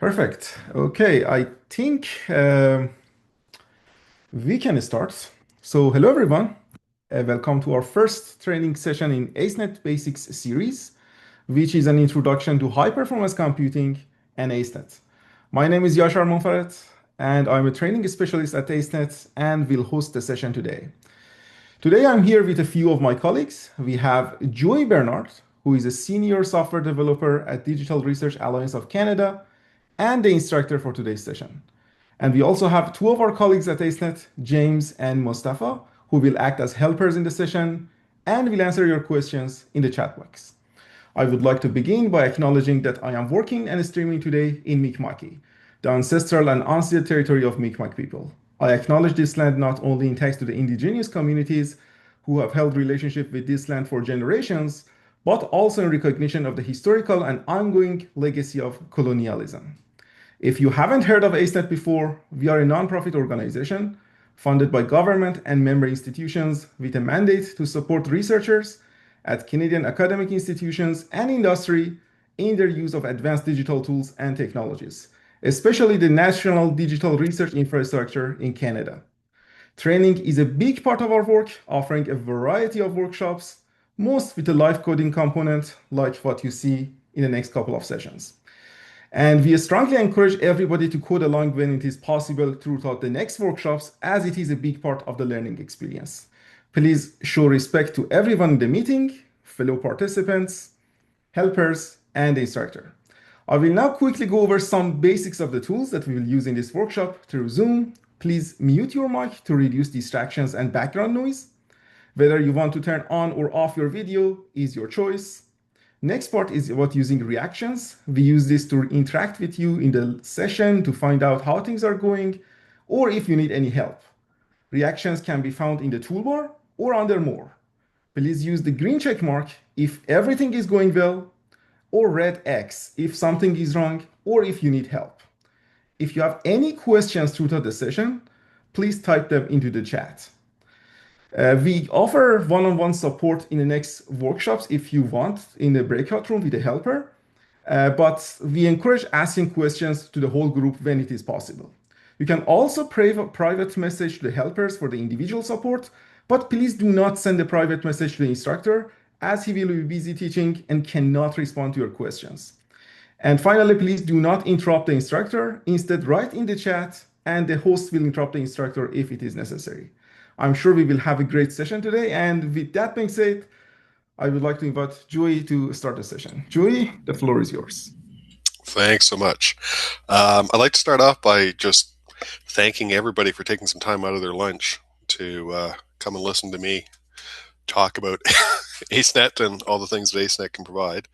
Perfect. Okay, I think we can start. So, hello everyone. Welcome to our first training session in ACENET Basics series, which is an introduction to high performance computing and ACENET. My name is Yashar Monfaret, and I'm a training specialist at ACENET and will host the session today. Today, I'm here with a few of my colleagues. We have Joy Bernard, who is a senior software developer at Digital Research Alliance of Canada and the instructor for today's session. And we also have two of our colleagues at AceNet, James and Mustafa, who will act as helpers in the session and will answer your questions in the chat box. I would like to begin by acknowledging that I am working and streaming today in Mi'kma'ki, the ancestral and unceded territory of Mi'kmaq people. I acknowledge this land not only in thanks to the indigenous communities who have held relationship with this land for generations, but also in recognition of the historical and ongoing legacy of colonialism. If you haven't heard of ACENET before, we are a nonprofit organization funded by government and member institutions with a mandate to support researchers at Canadian academic institutions and industry in their use of advanced digital tools and technologies, especially the national digital research infrastructure in Canada. Training is a big part of our work, offering a variety of workshops, most with a live coding component like what you see in the next couple of sessions. And we strongly encourage everybody to code along when it is possible throughout the next workshops, as it is a big part of the learning experience. Please show respect to everyone in the meeting, fellow participants, helpers, and the instructor. I will now quickly go over some basics of the tools that we will use in this workshop through Zoom. Please mute your mic to reduce distractions and background noise. Whether you want to turn on or off your video is your choice. Next part is about using reactions. We use this to interact with you in the session to find out how things are going or if you need any help. Reactions can be found in the toolbar or under More. Please use the green check mark if everything is going well, or red X if something is wrong or if you need help. If you have any questions throughout the session, please type them into the chat. We offer one-on-one support in the next workshops if you want in the breakout room with a helper, but we encourage asking questions to the whole group when it is possible. You can also private message to the helpers for the individual support, but please do not send a private message to the instructor as he will be busy teaching and cannot respond to your questions. And finally, please do not interrupt the instructor. Instead, write in the chat and the host will interrupt the instructor if it is necessary. I'm sure we will have a great session today. And with that being said, I would like to invite Joey to start the session. Joey, the floor is yours. Thanks so much. I'd like to start off by just thanking everybody for taking some time out of their lunch to come and listen to me talk about ACENET and all the things that ACENET can provide.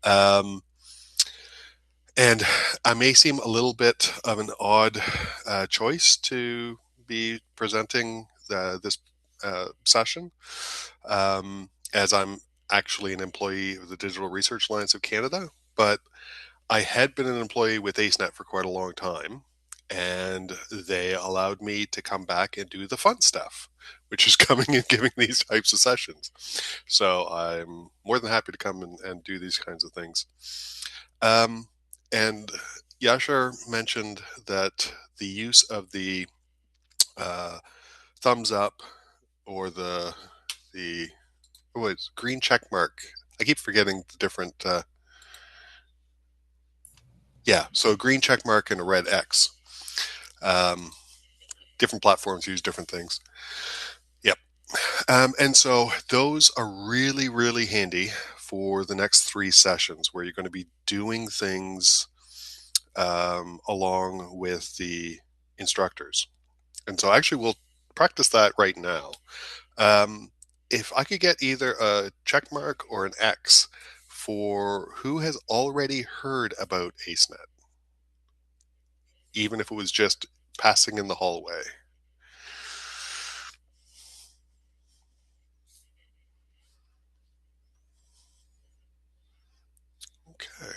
And I may seem a little bit of an odd choice to be presenting this session, as I'm actually an employee of the Digital Research Alliance of Canada, but I had been an employee with ACENET for quite a long time, and they allowed me to come back and do the fun stuff, which is coming and giving these types of sessions. So I'm more than happy to come and do these kinds of things. And Yashar mentioned that the use of the thumbs up or the green check mark. I keep forgetting the different. So a green check mark and a red X. Different platforms use different things. Yep. And so those are really, really handy for the next 3 sessions where you're going to be doing things along with the instructors. And so actually we'll practice that right now. If I could get either a check mark or an X for who has already heard about ACENET, even if it was just passing in the hallway. Okay.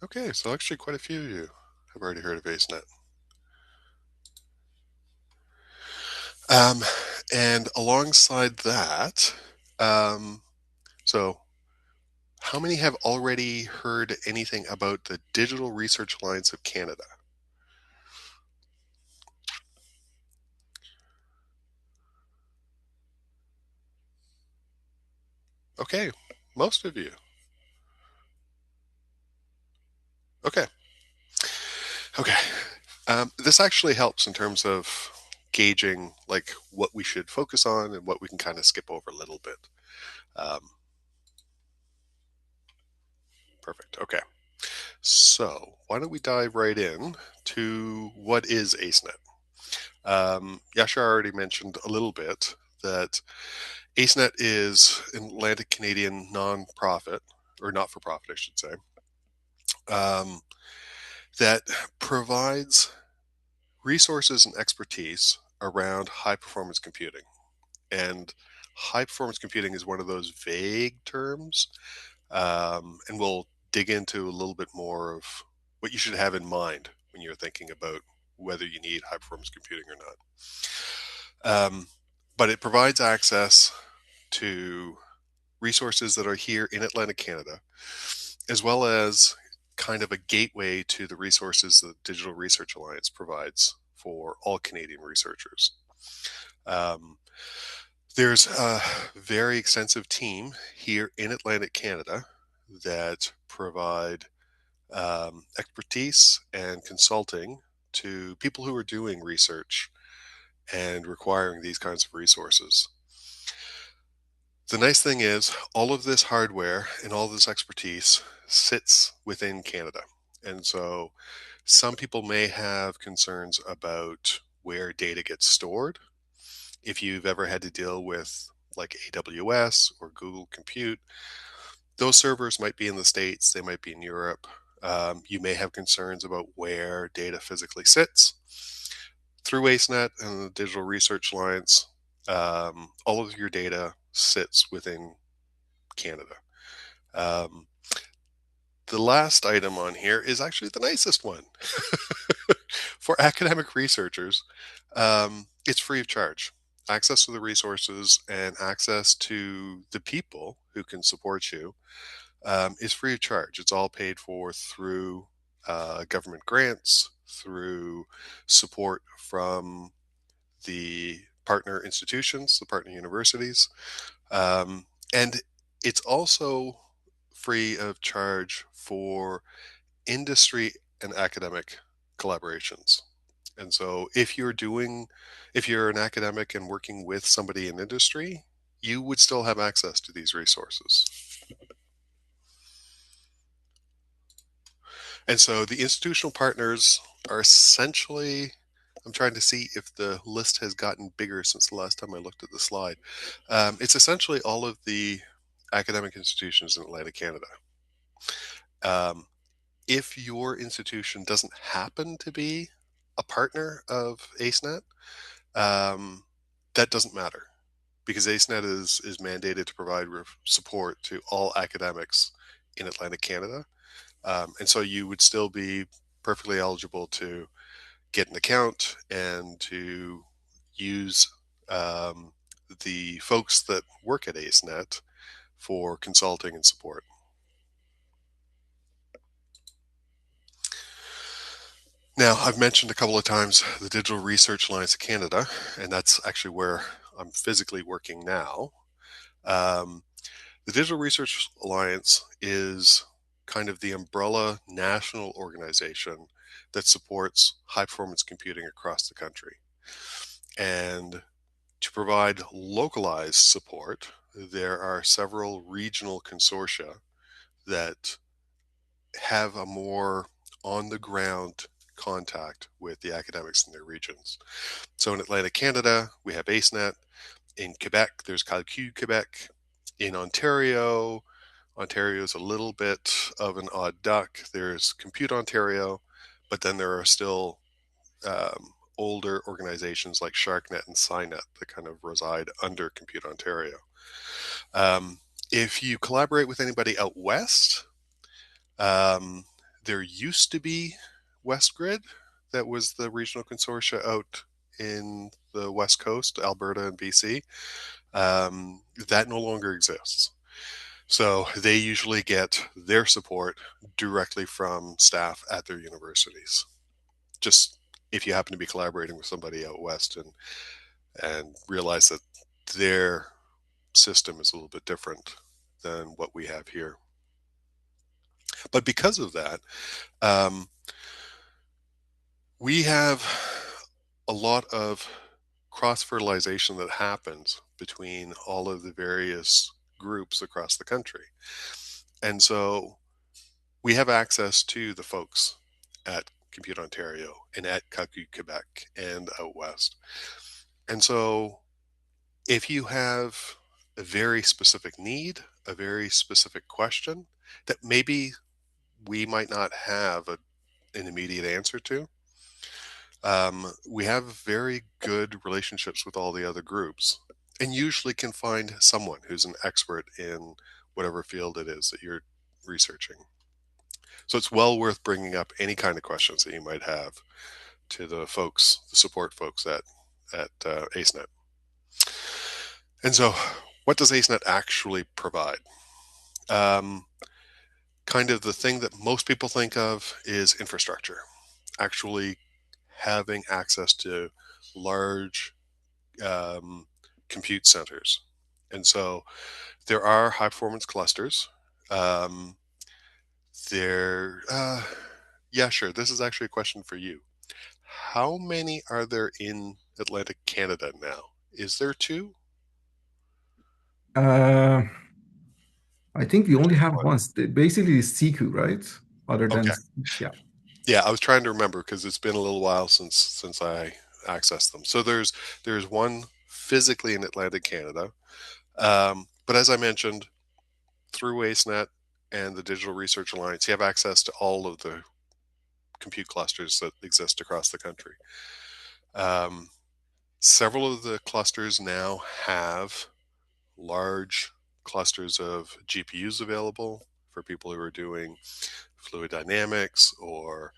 Okay, so actually quite a few of you have already heard of ACENET. And alongside that, so How many have already heard anything about the Digital Research Alliance of Canada? Okay, most of you. Okay, okay. This actually helps in terms of gauging like what we should focus on and what we can kind of skip over a little bit. Um, Perfect. Okay. So why don't we dive right in to what is ACENET? Yashar already mentioned a little bit that ACENET is an Atlantic Canadian non-profit, or not-for-profit, I should say, um, that provides resources and expertise around high-performance computing. And high-performance computing is one of those vague terms, and we'll dig into a little bit more of what you should have in mind when you're thinking about whether you need high-performance computing or not. But it provides access to resources that are here in Atlantic Canada, as well as kind of a gateway to the resources that Digital Research Alliance provides for all Canadian researchers. Um, there's a very extensive team here in Atlantic Canada that provide expertise and consulting to people who are doing research and requiring these kinds of resources. The nice thing is, all of this hardware and all this expertise sits within Canada. And so some people may have concerns about where data gets stored. If you've ever had to deal with like AWS or Google Compute, those servers might be in the States, they might be in Europe. You may have concerns about where data physically sits. Through ACENET and the Digital Research Alliance, all of your data sits within Canada. Um, the last item on here is actually the nicest one. For academic researchers, it's free of charge. Access to the resources and access to the people who can support you is free of charge. It's all paid for through government grants, through support from the partner institutions, the partner universities, um, and it's also free of charge for industry and academic collaborations. And so if you're an academic and working with somebody in industry, you would still have access to these resources. And so the institutional partners are essentially, I'm trying to see if the list has gotten bigger since the last time I looked at the slide. It's essentially all of the academic institutions in Atlantic Canada. Um, if your institution doesn't happen to be a partner of ACENET, um, that doesn't matter because ACENET is mandated to provide support to all academics in Atlantic Canada. And so you would still be perfectly eligible to get an account and to use um, the folks that work at ACENET for consulting and support. Now, I've mentioned a couple of times the Digital Research Alliance of Canada, and that's actually where I'm physically working now. Um, the Digital Research Alliance is kind of the umbrella national organization that supports high performance computing across the country. And to provide localized support, there are several regional consortia that have a more on the ground contact with the academics in their regions. So in Atlantic Canada, we have ACENET. In Quebec, there's Calcul Quebec. In Ontario, Ontario is a little bit of an odd duck. There's Compute Ontario, but then there are still older organizations like SharkNet and SciNet that kind of reside under Compute Ontario. If you collaborate with anybody out west, there used to be WestGrid, that was the regional consortia out in the west coast, Alberta and BC. That no longer exists. So they usually get their support directly from staff at their universities. Just if you happen to be collaborating with somebody out west and realize that their system is a little bit different than what we have here. But because of that, um, we have a lot of cross fertilization that happens between all of the various groups across the country. And so we have access to the folks at Compute Ontario and at Kaku, Quebec, and out west. And so if you have a very specific need, a very specific question that maybe we might not have an immediate answer to, we have very good relationships with all the other groups and usually can find someone who's an expert in whatever field it is that you're researching. So it's well worth bringing up any kind of questions that you might have to the folks, the support folks at ACENET. And so, what does ACENET actually provide? Um, Kind of the thing that most people think of is infrastructure, actually having access to large um, compute centers. And so there are high performance clusters. Um, yeah, sure. This is actually a question for you. How many are there in Atlantic Canada now? Is there two? Uh, I think we only Just have one. one. Basically, it's CQ, right? Other than, Okay. yeah. Yeah, I was trying to remember because it's been a little while since I accessed them. So there's one physically in Atlantic Canada, but as I mentioned, through AceNet and the Digital Research Alliance, you have access to all of the compute clusters that exist across the country. Um, Several of the clusters now have large clusters of GPUs available for people who are doing fluid dynamics or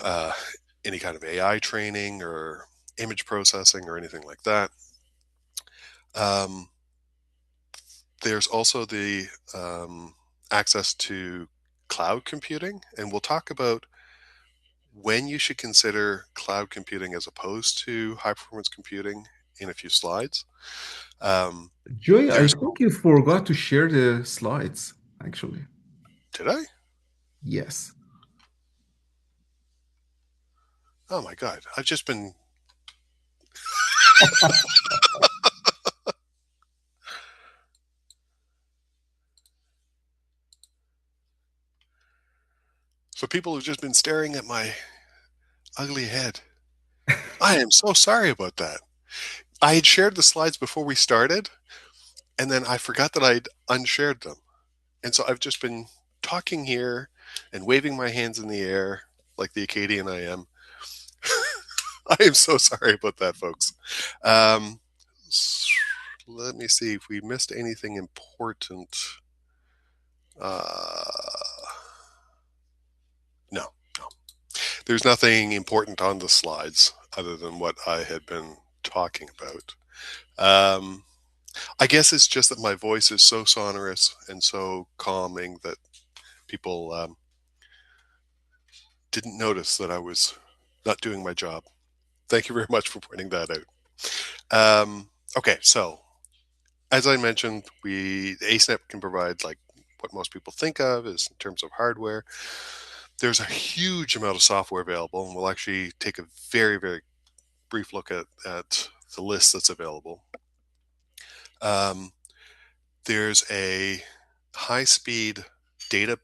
uh, any kind of AI training or image processing or anything like that. Um, there's also the access to cloud computing, and we'll talk about when you should consider cloud computing as opposed to high performance computing in a few slides. Um, Joey, I there's, think you forgot to share the slides, actually. did I? Yes. Oh my God. I've just been, so people have just been staring at my ugly head. I am so sorry about that. I had shared the slides before we started, and then I forgot that I'd unshared them. And so I've just been talking here and waving my hands in the air like the Acadian I am. I am so sorry about that, folks. Um, Let me see if we missed anything important. Uh, no, no. There's nothing important on the slides other than what I had been talking about. Um, I guess it's just that my voice is so sonorous and so calming that people didn't notice that I was not doing my job. Thank you very much for pointing that out. Okay, so as I mentioned, ACENET can provide like what most people think of is in terms of hardware. There's a huge amount of software available, and we'll actually take a very, very brief look at the list that's available. Um, there's a high speed data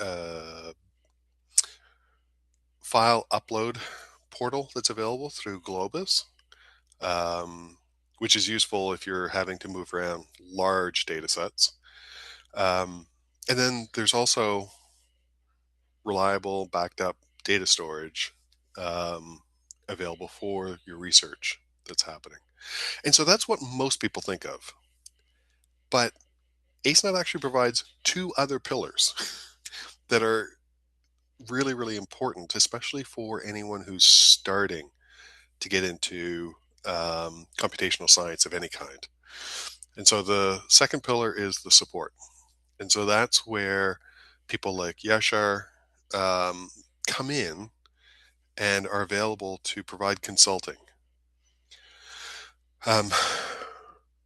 uh, file upload portal that's available through Globus, um, which is useful if you're having to move around large data sets. And then there's also reliable, backed up data storage um, available for your research that's happening. And so that's what most people think of. But AceNet actually provides two other pillars that are really, really important, especially for anyone who's starting to get into computational science of any kind. And so the second pillar is the support. And so that's where people like Yashar um, come in and are available to provide consulting. Um,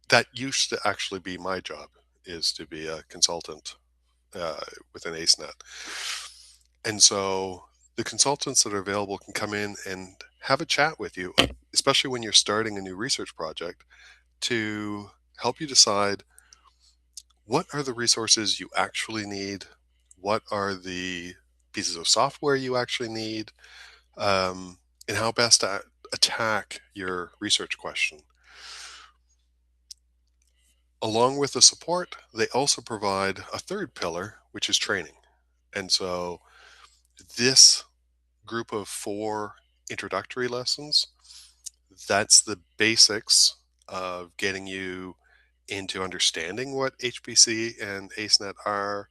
that used to actually be my job, is to be a consultant uh, within ACENET. And so the consultants that are available can come in and have a chat with you, especially when you're starting a new research project, to help you decide what are the resources you actually need, what are the pieces of software you actually need, um, and how best to attack your research question. Along with the support, they also provide a third pillar, which is training. And so this group of 4 introductory lessons, that's the basics of getting you into understanding what HPC and ACENET are,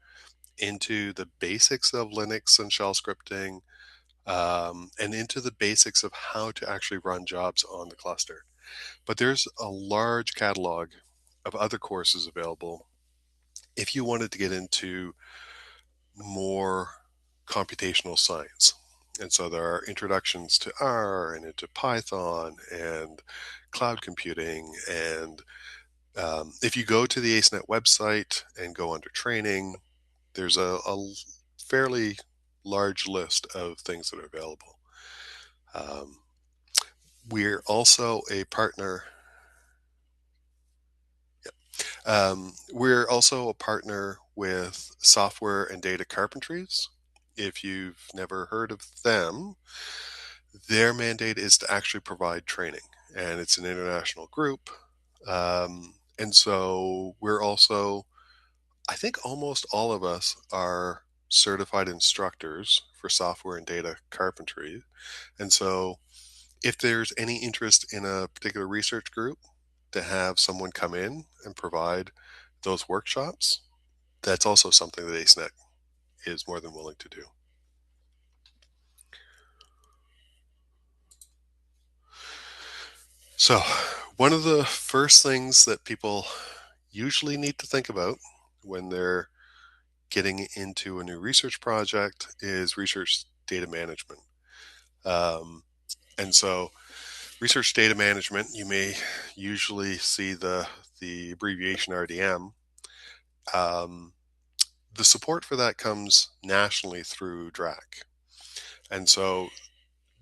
into the basics of Linux and shell scripting, and into the basics of how to actually run jobs on the cluster. But there's a large catalog of other courses available if you wanted to get into more computational science. And so there are introductions to R and into Python and cloud computing. And if you go to the ACENET website and go under training, there's a fairly large list of things that are available. Um, we're also a partner. We're also a partner with Software and Data Carpentries. If you've never heard of them, their mandate is to actually provide training, and it's an international group. And so we're also, I think almost all of us are certified instructors for software and data carpentry. And so if there's any interest in a particular research group to have someone come in and provide those workshops, that's also something that ACENET is more than willing to do. So, one of the first things that people usually need to think about when they're getting into a new research project is research data management. Um, and so, research data management, you may usually see the abbreviation RDM. Um, the support for that comes nationally through DRAC. And so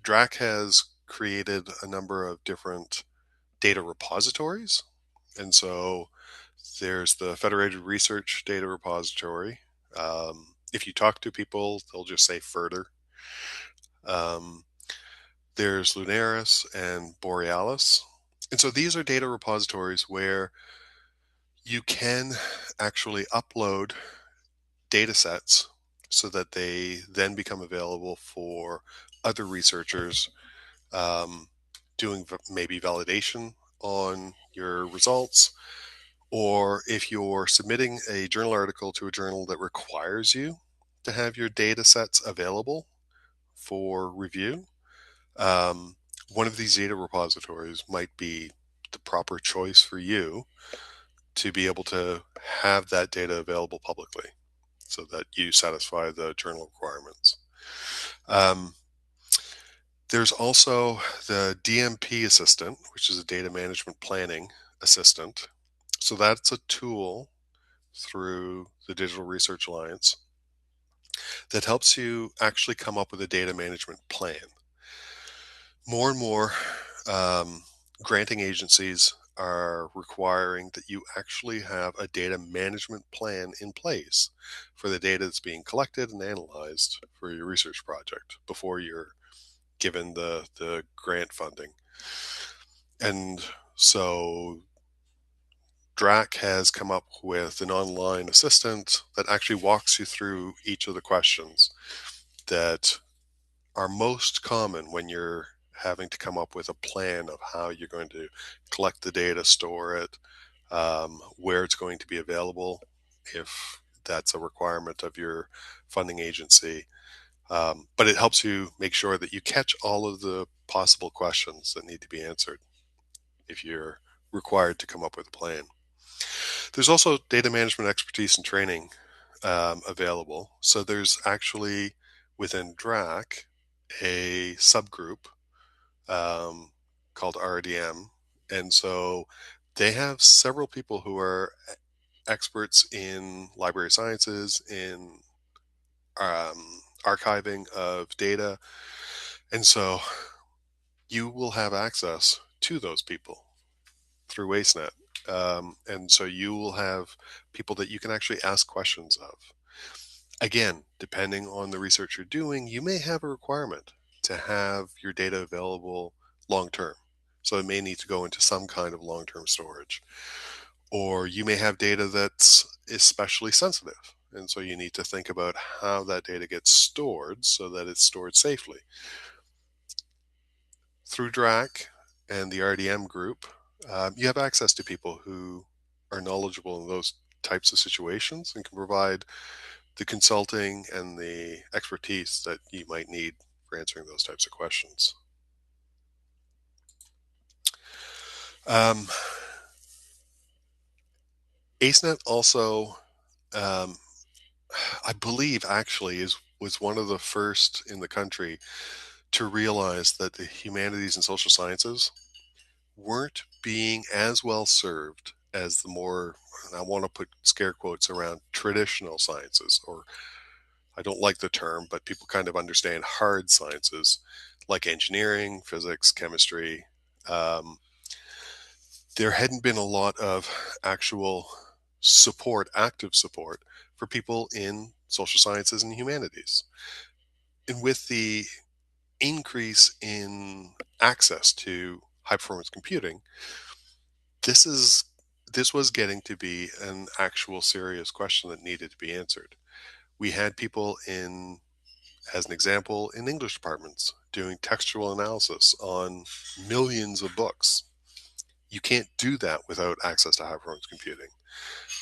DRAC has created a number of different data repositories. And so there's the Federated Research Data Repository. If you talk to people, they'll just say FERDR. Um, there's Lunaris and Borealis. And so these are data repositories where you can actually upload data sets so that they then become available for other researchers doing maybe validation on your results, or if you're submitting a journal article to a journal that requires you to have your data sets available for review. um, One of these data repositories might be the proper choice for you to be able to have that data available publicly so that you satisfy the journal requirements. Um, there's also the DMP assistant, which is a data management planning assistant. So that's a tool through the Digital Research Alliance that helps you actually come up with a data management plan. More and more granting agencies are requiring that you actually have a data management plan in place for the data that's being collected and analyzed for your research project before you're given the grant funding. And so DRAC has come up with an online assistant that actually walks you through each of the questions that are most common when you're having to come up with a plan of how you're going to collect the data, store it, where it's going to be available, if that's a requirement of your funding agency. But it helps you make sure that you catch all of the possible questions that need to be answered if you're required to come up with a plan. There's also data management expertise and training available. So there's actually within DRAC a subgroup um, called RDM. And so they have several people who are experts in library sciences, in archiving of data. And so you will have access to those people through ACENET. And so you will have people that you can actually ask questions of. Again, depending on the research you're doing, you may have a requirement to have your data available long term. So it may need to go into some kind of long term storage. Or you may have data that's especially sensitive. And so you need to think about how that data gets stored so that it's stored safely. Through DRAC and the RDM group, you have access to people who are knowledgeable in those types of situations and can provide the consulting and the expertise that you might need for answering those types of questions. Um, ACENET also, um, I believe, actually was one of the first in the country to realize that the humanities and social sciences weren't being as well served as the more, and I want to put scare quotes around, traditional sciences, or I don't like the term, but people kind of understand hard sciences like engineering, physics, chemistry. Um, there hadn't been a lot of actual support, active support for people in social sciences and humanities. And with the increase in access to high performance computing, this is this was getting to be an actual serious question that needed to be answered. We had people in, as an example, in English departments doing textual analysis on millions of books. You can't do that without access to high performance computing.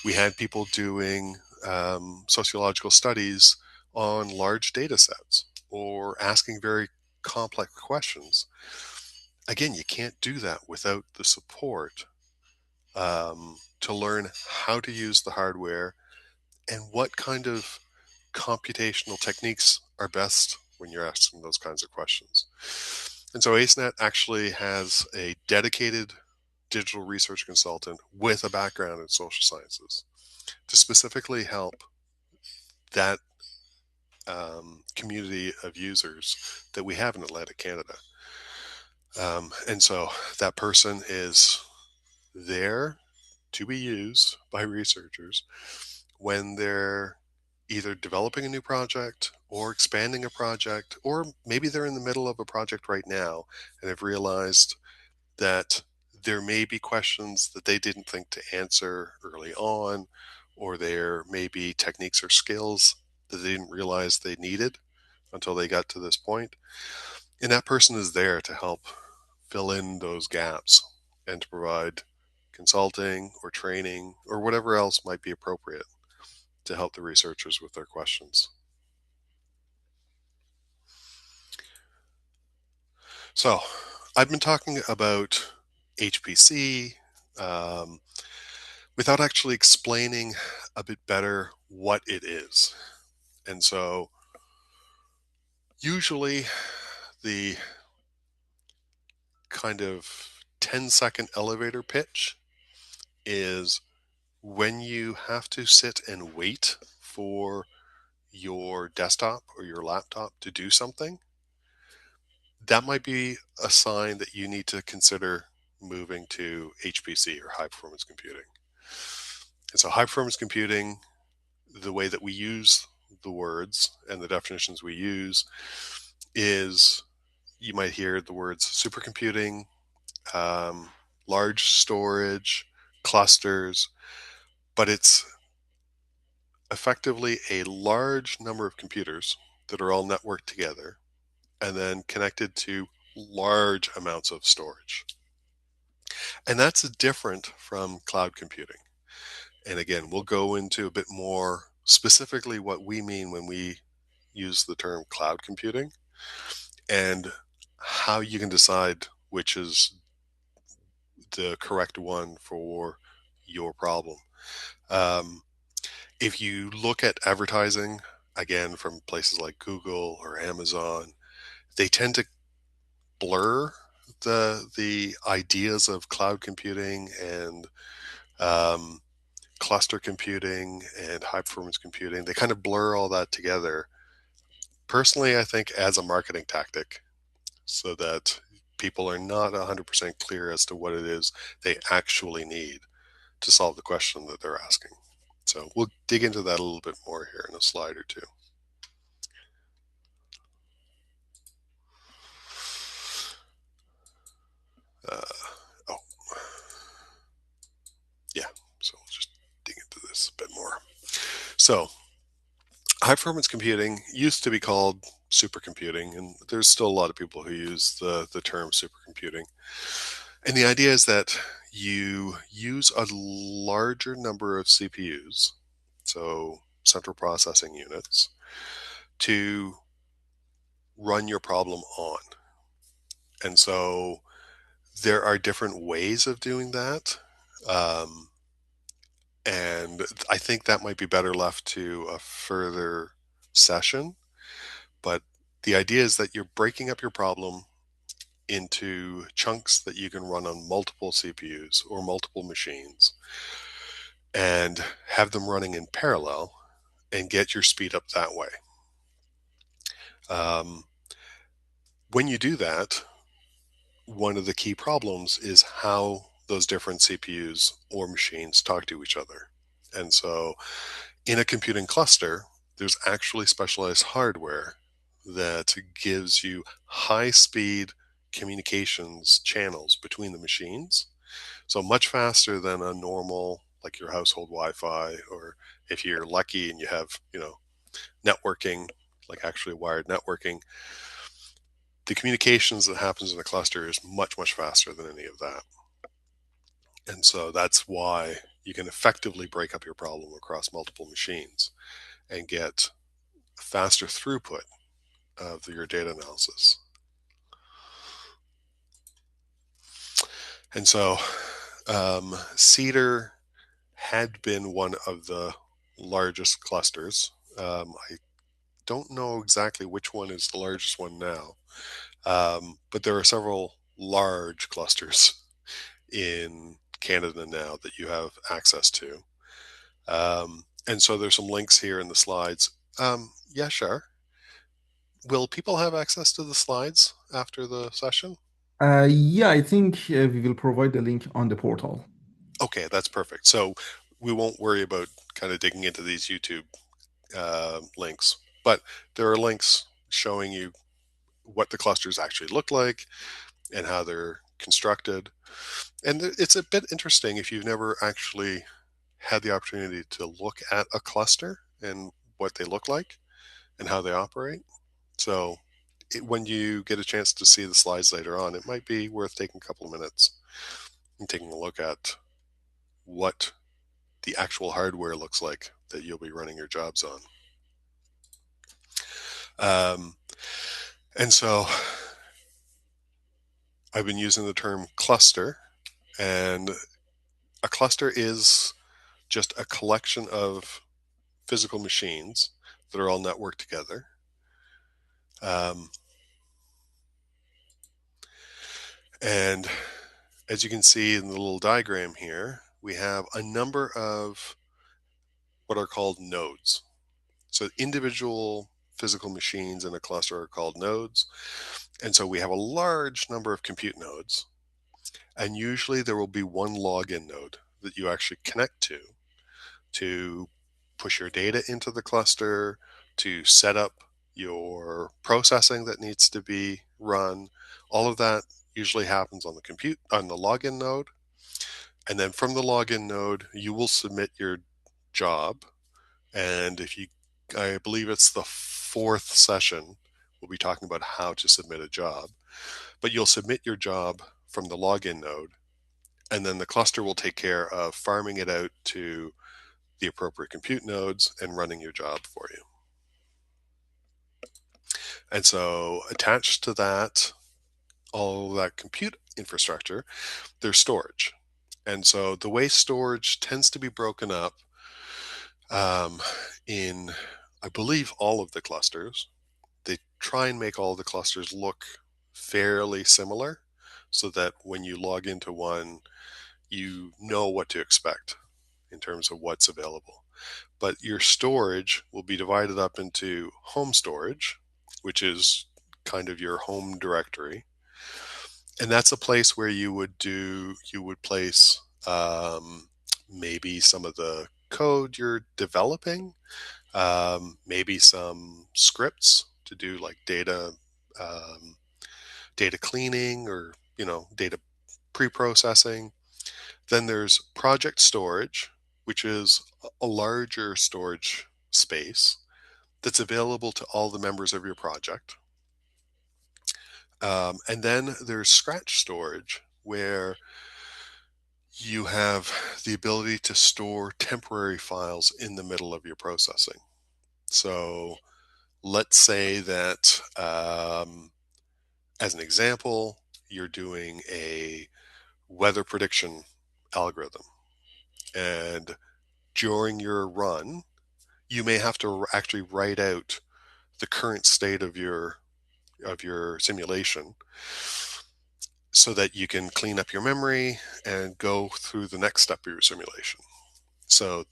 We had people doing sociological studies on large data sets or asking very complex questions. Again, you can't do that without the support to learn how to use the hardware and what kind of computational techniques are best when you're asking those kinds of questions. And so ACENET actually has a dedicated digital research consultant with a background in social sciences to specifically help that community of users that we have in Atlantic Canada. And so that person is there to be used by researchers when they're either developing a new project or expanding a project, or maybe they're in the middle of a project right now and have realized that there may be questions that they didn't think to answer early on, or there may be techniques or skills that they didn't realize they needed until they got to this point. And that person is there to help fill in those gaps and to provide consulting or training or whatever else might be appropriate to help the researchers with their questions. So, I've been talking about HPC um, without actually explaining a bit better what it is. And so, usually, the kind of 10-second elevator pitch is when you have to sit and wait for your desktop or your laptop to do something. That might be a sign that you need to consider moving to HPC or high performance computing. And so, high performance computing, the way that we use the words and the definitions we use is, you might hear the words supercomputing, um, large storage, clusters, but it's effectively a large number of computers that are all networked together and then connected to large amounts of storage. And that's different from cloud computing. And again, we'll go into a bit more specifically what we mean when we use the term cloud computing and how you can decide which is the correct one for your problem. Um, if you look at advertising, again, from places like Google or Amazon, they tend to blur the ideas of cloud computing and um, cluster computing and high performance computing. They kind of blur all that together. Personally, I think as a marketing tactic, so that people are not 100% clear as to what it is they actually need to solve the question that they're asking. So we'll dig into that a little bit more here in a slide or two. Uh, oh, yeah. So we'll just dig into this a bit more. So high performance computing used to be called supercomputing, and there's still a lot of people who use the term supercomputing. And the idea is that you use a larger number of CPUs, so central processing units, to run your problem on. And so there are different ways of doing that. Um, and I think that might be better left to a further session. But the idea is that you're breaking up your problem into chunks that you can run on multiple CPUs or multiple machines and have them running in parallel and get your speed up that way. Um, when you do that, one of the key problems is how those different CPUs or machines talk to each other. And so in a computing cluster, there's actually specialized hardware that gives you high speed communications channels between the machines. So much faster than a normal, like your household Wi-Fi, or if you're lucky and you have, networking, like actually wired networking, the communications that happens in a cluster is much, much faster than any of that. And so that's why you can effectively break up your problem across multiple machines and get faster throughput of your data analysis. And so Cedar had been one of the largest clusters. I don't know exactly which one is the largest one now, but there are several large clusters in Canada now that you have access to. And so there's some links here in the slides. Yeah, sure. Will people have access to the slides after the session? Yeah, I think we will provide the link on the portal. Okay, that's perfect. So we won't worry about kind of digging into these YouTube links, but there are links showing you what the clusters actually look like and how they're constructed. And it's a bit interesting if you've never actually had the opportunity to look at a cluster and what they look like and how they operate. So when you get a chance to see the slides later on, it might be worth taking a couple of minutes and taking a look at what the actual hardware looks like that you'll be running your jobs on. Um, and so I've been using the term cluster, and a cluster is just a collection of physical machines that are all networked together. Um, and as you can see in the little diagram here, we have a number of what are called nodes. So individual physical machines in a cluster are called nodes. And so we have a large number of compute nodes. And usually there will be one login node that you actually connect to push your data into the cluster, to set up your processing that needs to be run. All of that usually happens on the login node. And then from the login node, you will submit your job. And I believe it's the fourth session, we'll be talking about how to submit a job. But you'll submit your job from the login node, and then the cluster will take care of farming it out to the appropriate compute nodes and running your job for you. And so attached to that, all that compute infrastructure, there's storage. And so the way storage tends to be broken up um, in, I believe, all of the clusters, they try and make all the clusters look fairly similar so that when you log into one, you know what to expect in terms of what's available. But your storage will be divided up into home storage, which is kind of your home directory. And that's a place where you would place maybe some of the code you're developing, maybe some scripts to do like um, data cleaning or, data pre-processing. Then there's project storage, which is a larger storage space that's available to all the members of your project. And then there's scratch storage, where you have the ability to store temporary files in the middle of your processing. So let's say that, as an example, you're doing a weather prediction algorithm, and during your run, you may have to actually write out the current state of your simulation so that you can clean up your memory and go through the next step of your simulation. So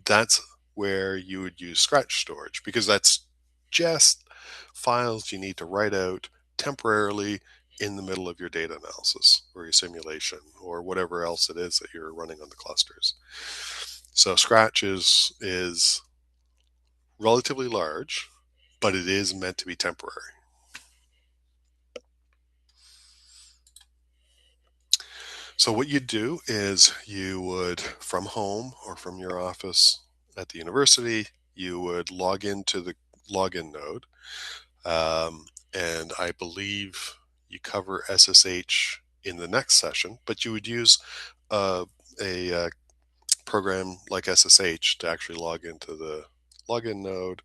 that's where you would use scratch storage, because that's just files you need to write out temporarily in the middle of your data analysis or your simulation or whatever else it is that you're running on the clusters. So scratch is relatively large, but it is meant to be temporary. So what you do is you would, from home or from your office at the university, you would log into the login node. And I believe you cover SSH in the next session, but you would use a program like SSH to actually log into the login node.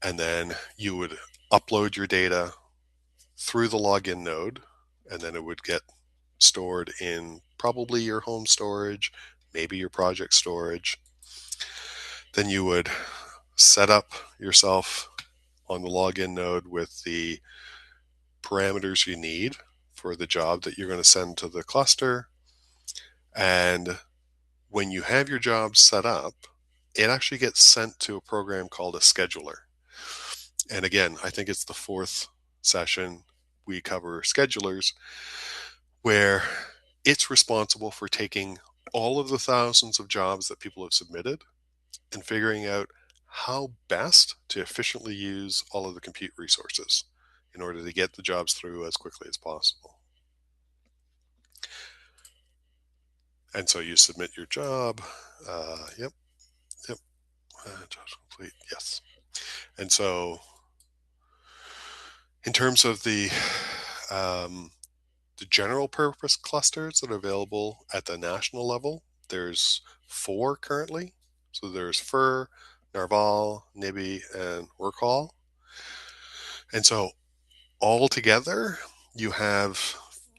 And then you would upload your data through the login node, and then it would get stored in probably your home storage, maybe your project storage. Then you would set up yourself on the login node with the parameters you need for the job that you're going to send to the cluster. And when you have your job set up, it actually gets sent to a program called a scheduler. And again, I think it's the fourth session we cover schedulers, where it's responsible for taking all of the thousands of jobs that people have submitted and figuring out how best to efficiently use all of the compute resources in order to get the jobs through as quickly as possible. And so you submit your job. Yep, yep. Jobs complete. Yes. And so, in terms of the general purpose clusters that are available at the national level, there's 4 currently. So there's FIR, Narval, Nibby, and Workhall. And so all together, you have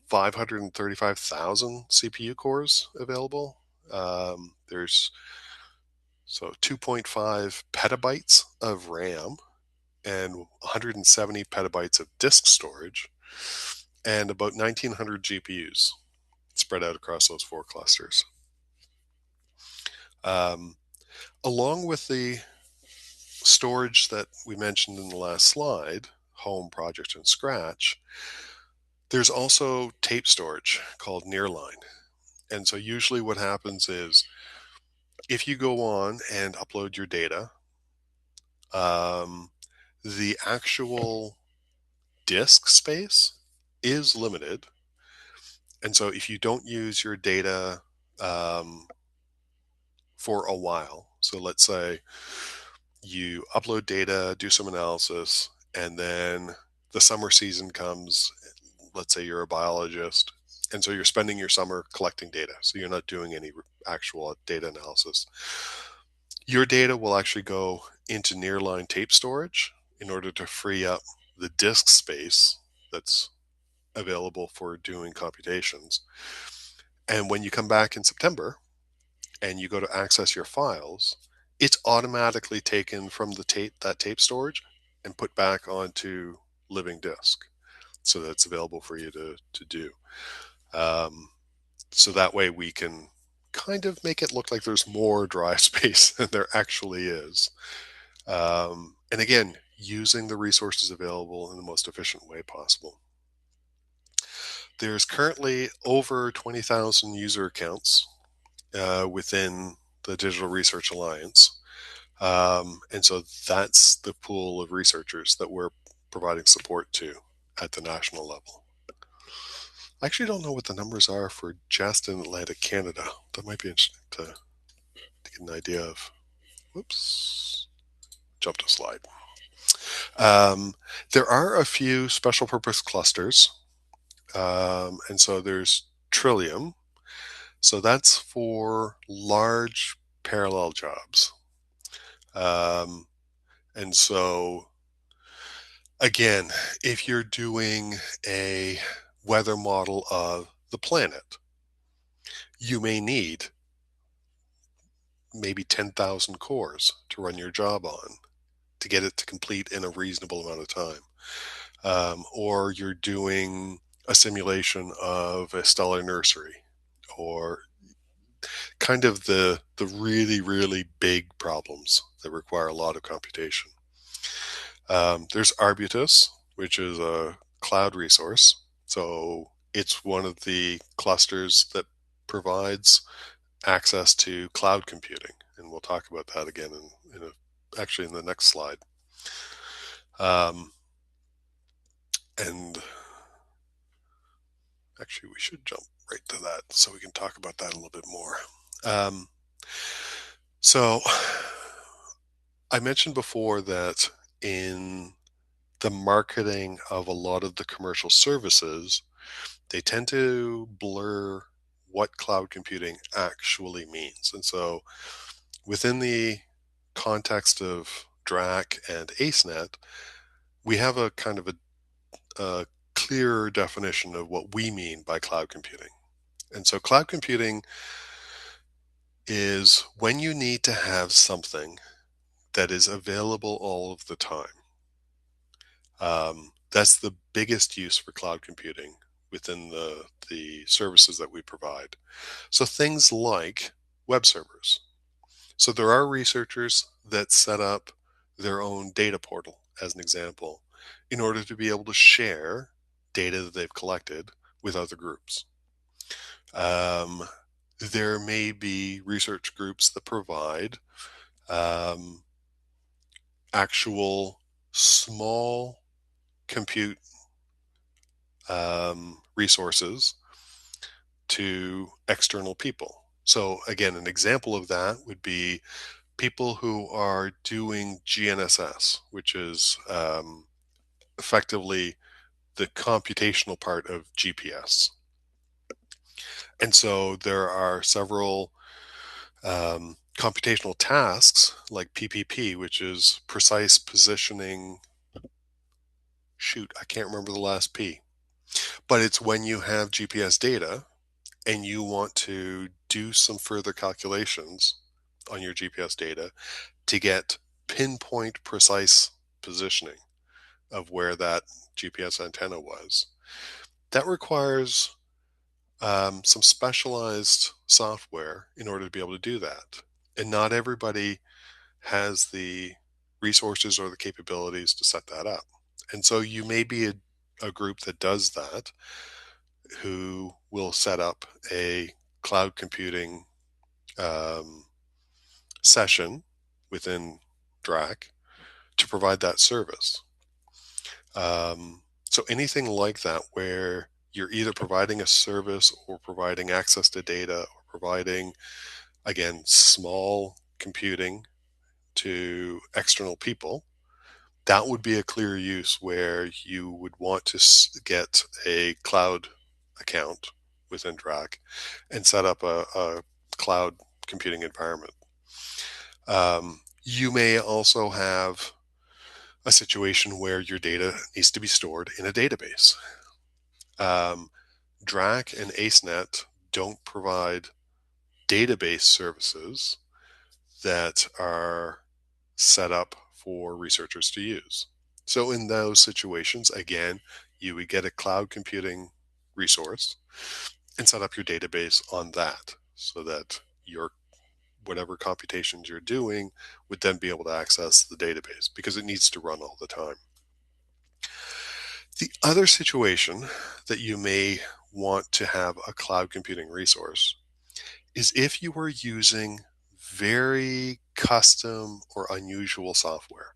535,000 CPU cores available. There's 2.5 petabytes of RAM and 170 petabytes of disk storage, and about 1,900 GPUs spread out across those 4 clusters. Um, Along with the storage that we mentioned in the last slide, home, project, and scratch, there's also tape storage called nearline. And so usually what happens is, if you go on and upload your data, the actual disk space is limited. And so if you don't use your data for a while, so let's say you upload data, do some analysis, and then the summer season comes. Let's say you're a biologist, and so you're spending your summer collecting data. So you're not doing any actual data analysis. Your data will actually go into nearline tape storage in order to free up the disk space that's available for doing computations. And when you come back in September and you go to access your files, it's automatically taken from the tape storage and put back onto living disk, so that it's available for you to do. Um, so that way we can kind of make it look like there's more drive space than there actually is. And again, using the resources available in the most efficient way possible. There's currently over 20,000 user accounts within the Digital Research Alliance. And so that's the pool of researchers that we're providing support to at the national level. I actually don't know what the numbers are for just in Atlantic Canada. That might be interesting to get an idea of. Whoops, jumped a slide. There are a few special purpose clusters. And so there's Trillium. So that's for large parallel jobs. Um, and so, again, if you're doing a weather model of the planet, you may need maybe 10,000 cores to run your job on to get it to complete in a reasonable amount of time. Or you're doing a simulation of a stellar nursery, or kind of the really, really big problems that require a lot of computation. There's Arbutus, which is a cloud resource. So it's one of the clusters that provides access to cloud computing. And we'll talk about that again actually in the next slide. And actually, we should jump right to that so we can talk about that a little bit more. Um, so I mentioned before that in the marketing of a lot of the commercial services, they tend to blur what cloud computing actually means. And so within the context of DRAC and ACENET, we have a kind of a clearer definition of what we mean by cloud computing. And so cloud computing is when you need to have something that is available all of the time. That's the biggest use for cloud computing within the services that we provide. So things like web servers. So there are researchers that set up their own data portal, as an example, in order to be able to share data that they've collected with other groups. Um, there may be research groups that provide um, actual small compute resources to external people. So again, an example of that would be people who are doing GNSS, which is effectively the computational part of GPS. And so there are several computational tasks like PPP, which is precise positioning. Shoot, I can't remember the last P. But it's when you have GPS data and you want to do some further calculations on your GPS data to get pinpoint precise positioning of where that GPS antenna was. That requires some specialized software in order to be able to do that. And not everybody has the resources or the capabilities to set that up. And so you may be a group that does that, who will set up a cloud computing um, session within DRAC to provide that service. So anything like that where you're either providing a service or providing access to data or providing, again, small computing to external people, that would be a clear use where you would want to get a cloud account within DRAC and set up a cloud computing environment. You may also have a situation where your data needs to be stored in a database. DRAC and ACENET don't provide database services that are set up for researchers to use. So in those situations, again, you would get a cloud computing resource and set up your database on that so that your whatever computations you're doing would then be able to access the database because it needs to run all the time. The other situation that you may want to have a cloud computing resource is if you are using very custom or unusual software.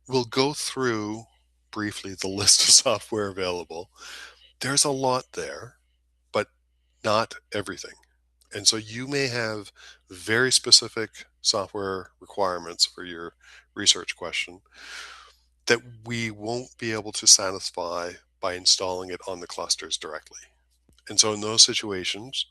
We'll go through briefly the list of software available. There's a lot there, but not everything. And so you may have very specific software requirements for your research question that we won't be able to satisfy by installing it on the clusters directly. And so in those situations,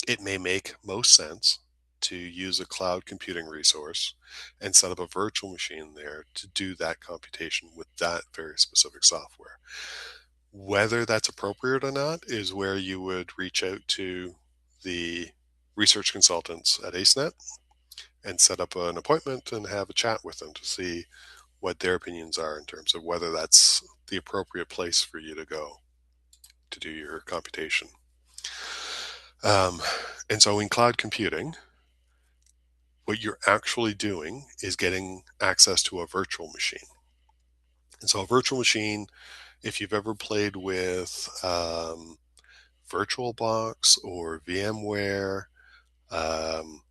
it may make most sense to use a cloud computing resource and set up a virtual machine there to do that computation with that very specific software. Whether that's appropriate or not is where you would reach out to the research consultants at ACENET and set up an appointment and have a chat with them to see what their opinions are in terms of whether that's the appropriate place for you to go to do your computation. Um, and so in cloud computing, what you're actually doing is getting access to a virtual machine. And so a virtual machine, if you've ever played with VirtualBox or VMware, um,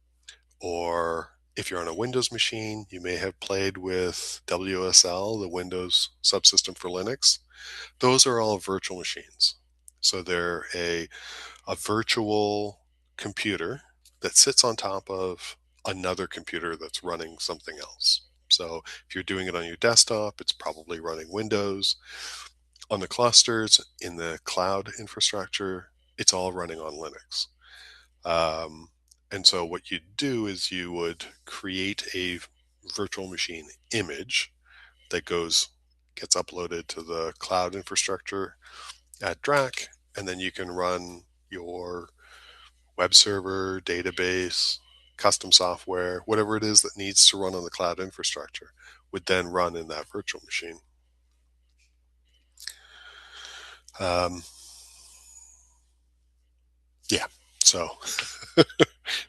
or if you're on a Windows machine, you may have played with WSL, the Windows subsystem for Linux. Those are all virtual machines. So they're a virtual computer that sits on top of another computer that's running something else. So if you're doing it on your desktop, it's probably running Windows. On the clusters, in the cloud infrastructure, it's all running on Linux. Um, and so what you do is you would create a virtual machine image that gets uploaded to the cloud infrastructure at DRAC, and then you can run your web server, database, custom software, whatever it is that needs to run on the cloud infrastructure would then run in that virtual machine. Um, yeah, so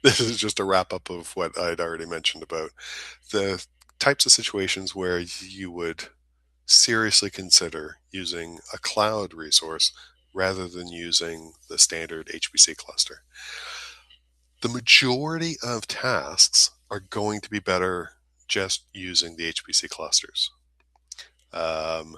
this is just a wrap up of what I'd already mentioned about the types of situations where you would seriously consider using a cloud resource rather than using the standard HPC cluster. The majority of tasks are going to be better just using the HPC clusters. Um,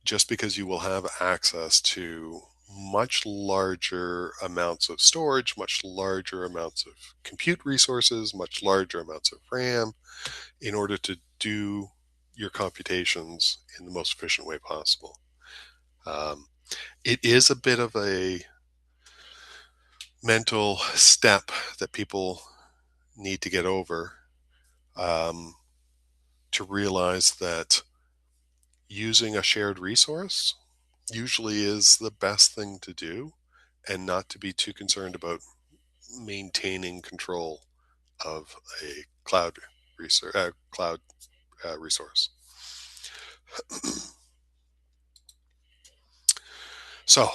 just because you will have access to much larger amounts of storage, much larger amounts of compute resources, much larger amounts of RAM in order to do your computations in the most efficient way possible. Um, it is a bit of a mental step that people need to get over, um, to realize that using a shared resource usually is the best thing to do and not to be too concerned about maintaining control of a cloud resource. So,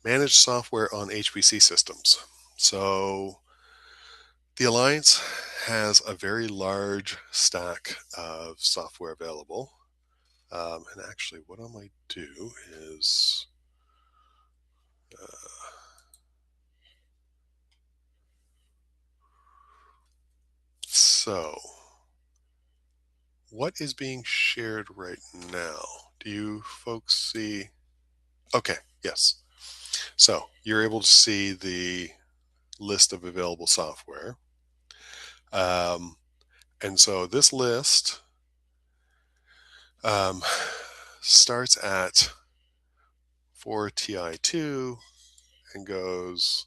manage software on HPC systems. So, the Alliance has a very large stack of software available. And actually, what I might do is so what is being shared right now? Do you folks see? Okay, yes. So you're able to see the list of available software. Um, and so this list um, starts at 4TI2 and goes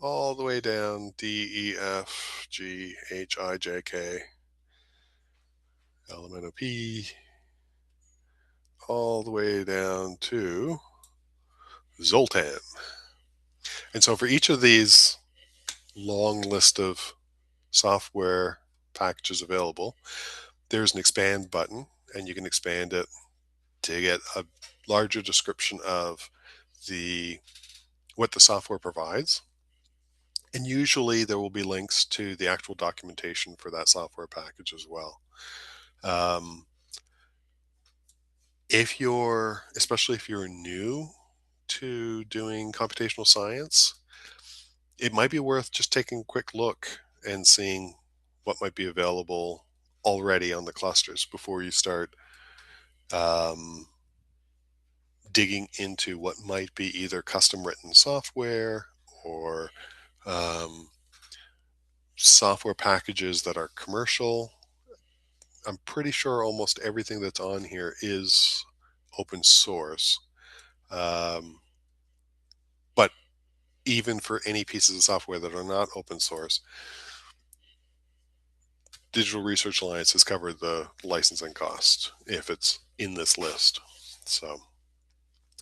all the way down D, E, F, G, H, I, J, K, element of P, all the way down to Zoltan. And so for each of these long list of software packages available, there's an expand button, and you can expand it to get a larger description of the what the software provides. And usually there will be links to the actual documentation for that software package as well. Um, especially if you're new to doing computational science, it might be worth just taking a quick look and seeing what might be available already on the clusters before you start um, digging into what might be either custom written software or um, software packages that are commercial. I'm pretty sure almost everything that's on here is open source. Um, but even for any pieces of software that are not open source, Digital Research Alliance has covered the licensing cost if it's in this list. So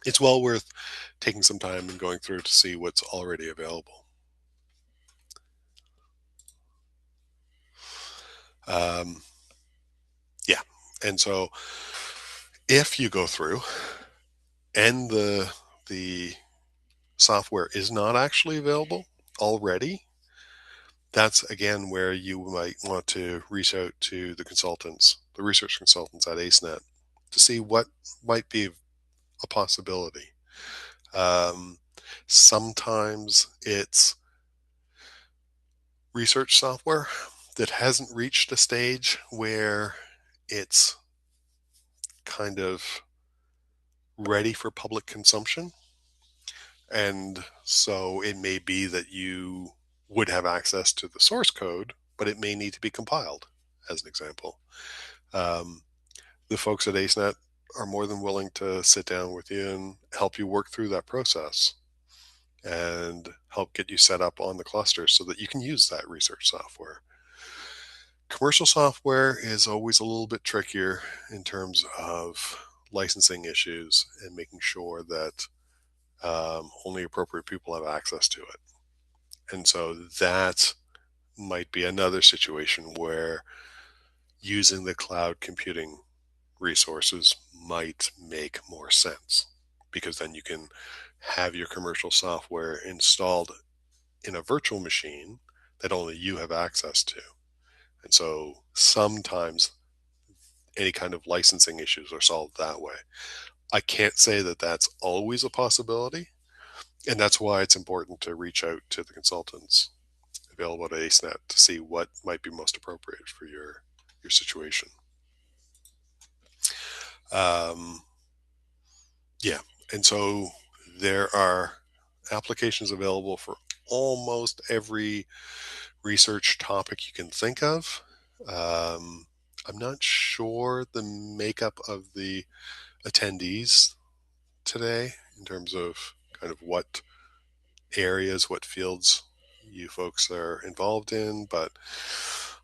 it's well worth taking some time and going through to see what's already available. Um, yeah. And so if you go through and the software is not actually available already, that's again where you might want to reach out to the consultants, the research consultants at ACENET, to see what might be a possibility. Um, Sometimes it's research software that hasn't reached a stage where it's kind of ready for public consumption. And so it may be that you would have access to the source code, but it may need to be compiled, as an example. Um, the folks at ACENET are more than willing to sit down with you and help you work through that process and help get you set up on the cluster so that you can use that research software. Commercial software is always a little bit trickier in terms of licensing issues and making sure that only appropriate people have access to it. And so that might be another situation where using the cloud computing resources might make more sense, because then you can have your commercial software installed in a virtual machine that only you have access to. And so sometimes any kind of licensing issues are solved that way. I can't say that that's always a possibility, and that's why it's important to reach out to the consultants available at ACENET to see what might be most appropriate for your situation. Um, yeah, and so there are applications available for almost every research topic you can think of. Um, I'm not sure the makeup of the attendees today in terms of kind of what areas, what fields you folks are involved in, but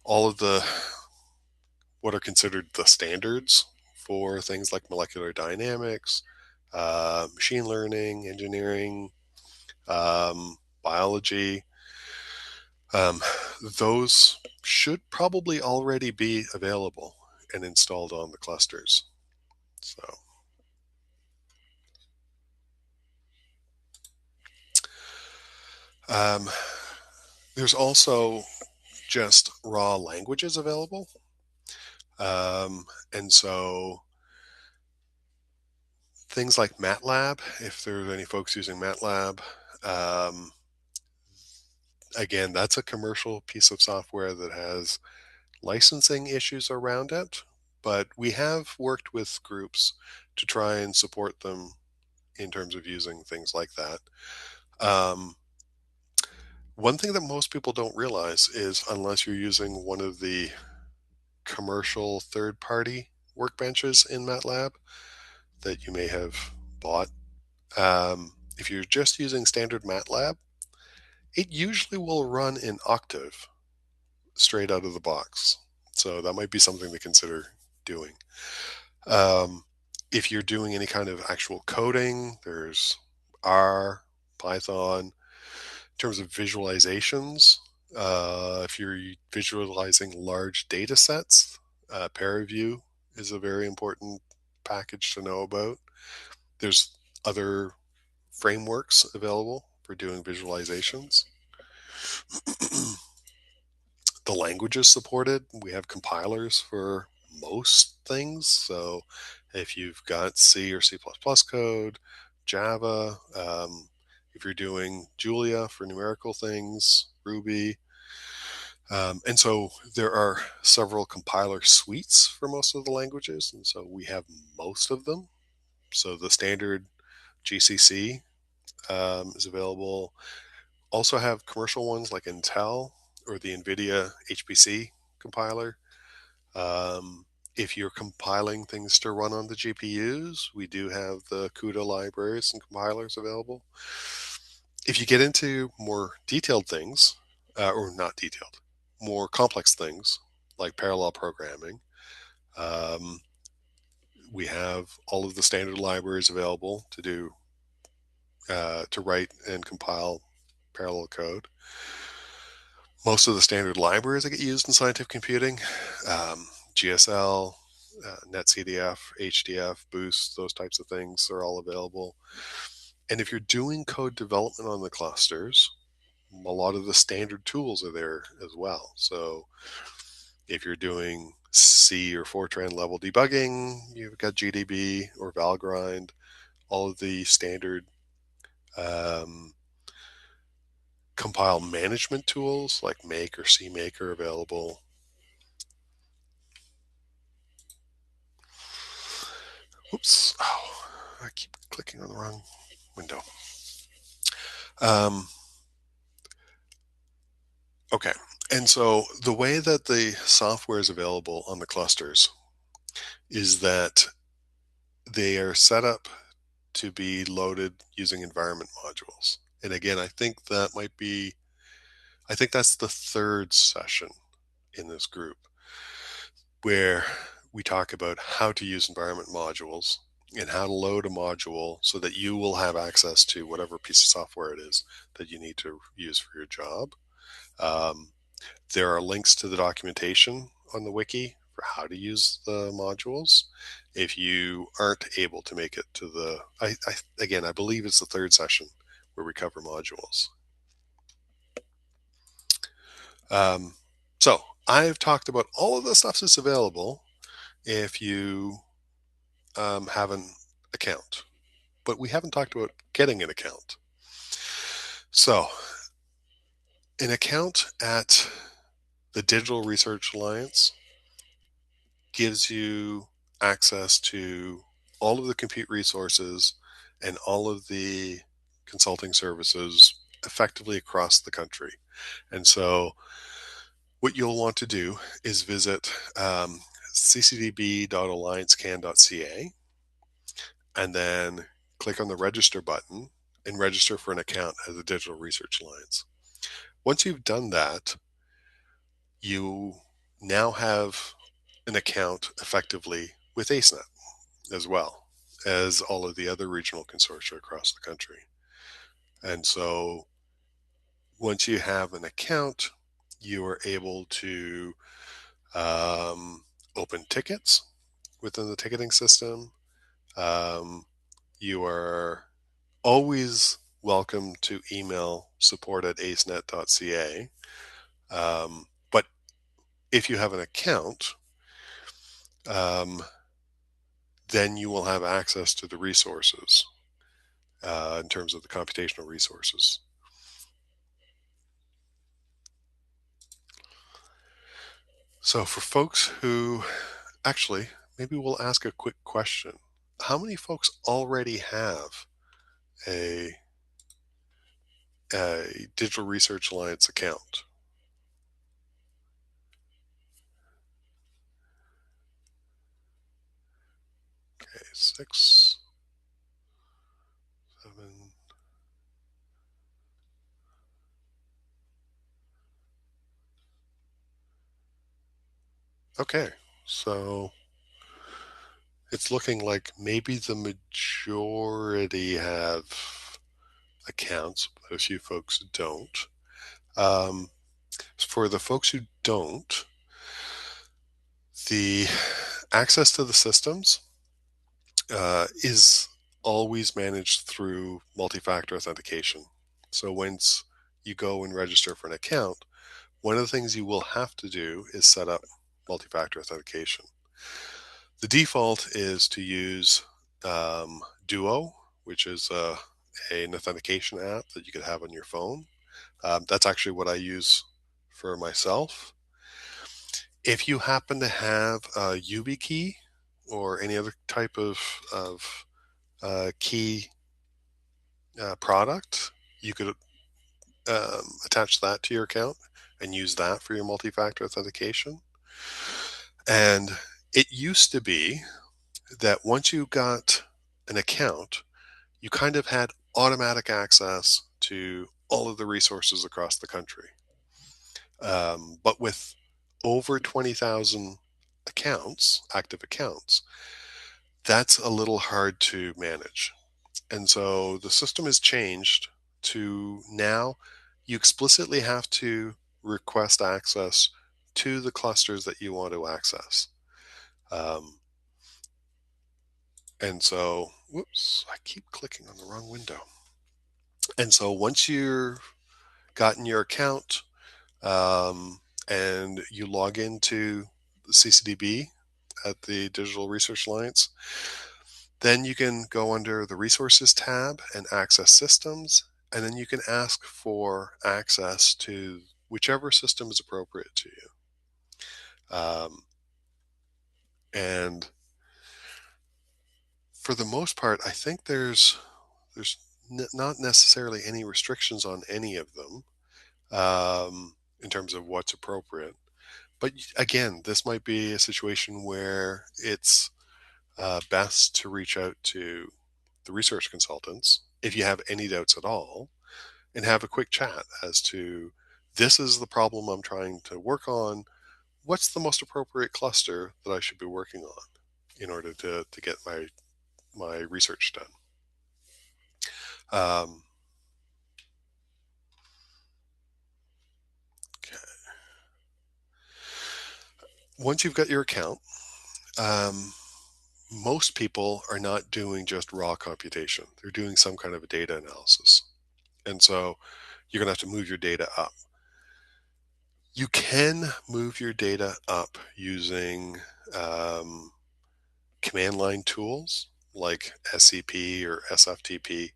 all of the what are considered the standards for things like molecular dynamics, machine learning, engineering, biology, um, those should probably already be available and installed on the clusters. So, um, there's also just raw languages available. And so things like MATLAB, if there's any folks using MATLAB, um, again, that's a commercial piece of software that has licensing issues around it, but we have worked with groups to try and support them in terms of using things like that. Um, One thing that most people don't realize is unless you're using one of the commercial third-party workbenches in MATLAB that you may have bought, if you're just using standard MATLAB, it usually will run in Octave straight out of the box. So that might be something to consider doing. Um, if you're doing any kind of actual coding, there's R, Python. In terms of visualizations, if you're visualizing large data sets, ParaView is a very important package to know about. There's other frameworks available for doing visualizations. The languages supported, we have compilers for most things. So if you've got C or C++ code, Java, if you're doing Julia for numerical things, Ruby. And so there are several compiler suites for most of the languages. And so we have most of them. So the standard GCC is available. Also have commercial ones like Intel or the NVIDIA HPC compiler. Um, if you're compiling things to run on the GPUs, we do have the CUDA libraries and compilers available. If you get into more detailed things, or not detailed, more complex things like parallel programming, um, we have all of the standard libraries available to do to write and compile parallel code. Most of the standard libraries that get used in scientific computing, GSL, NetCDF, HDF, Boost, those types of things are all available. And if you're doing code development on the clusters, a lot of the standard tools are there as well. So if you're doing C or Fortran level debugging, you've got GDB or Valgrind, all of the standard um, compile management tools like Make or CMake are available. Oops. Oh, I keep clicking on the wrong window. Um, okay. And so the way that the software is available on the clusters is that they are set up to be loaded using environment modules. And again, I think that's the third session in this group where we talk about how to use environment modules and how to load a module so that you will have access to whatever piece of software it is that you need to use for your job. Um, there are links to the documentation on the wiki for how to use the modules. If you aren't able to make it to again, I believe it's the third session where we cover modules. Um, so I've talked about all of the stuff that's available if you have an account, but we haven't talked about getting an account. So an account at the Digital Research Alliance gives you access to all of the compute resources and all of the consulting services effectively across the country. And so what you'll want to do is visit ccdb.alliancecan.ca and then click on the register button and register for an account at the Digital Research Alliance. Once you've done that, you now have an account effectively with ACENET as well as all of the other regional consortia across the country. And so once you have an account, you are able to open tickets within the ticketing system. You are always welcome to email support@acenet.ca. But if you have an account, um, then you will have access to the resources in terms of the computational resources. So for folks who actually, maybe we'll ask a quick question. How many folks already have a, a Digital Research Alliance account? Okay, 6, 7. Okay, so it's looking like maybe the majority have accounts, but a few folks don't. Um, for the folks who don't, the access to the systems is always managed through multi-factor authentication. So once you go and register for an account, one of the things you will have to do is set up multi-factor authentication. The default is to use Duo, which is an authentication app that you could have on your phone. That's actually what I use for myself. If you happen to have a YubiKey or any other type of key product, you could attach that to your account and use that for your multi-factor authentication. And it used to be that once you got an account, you kind of had automatic access to all of the resources across the country. But with over 20,000 accounts, active accounts, that's a little hard to manage. And so the system has changed to now you explicitly have to request access to the clusters that you want to access. Um, and so, whoops, I keep clicking on the wrong window. And so once you've gotten your account and you log into the CCDB at the Digital Research Alliance, then you can go under the Resources tab and access systems, and then you can ask for access to whichever system is appropriate to you. And for the most part, I think there's not necessarily any restrictions on any of them in terms of what's appropriate. But again, this might be a situation where it's best to reach out to the research consultants if you have any doubts at all and have a quick chat as to this is the problem I'm trying to work on. What's the most appropriate cluster that I should be working on in order to get my research done? Um, okay. Once you've got your account, um, most people are not doing just raw computation. They're doing some kind of a data analysis. And so you're going to have to move your data up. You can move your data up using command line tools like SCP or SFTP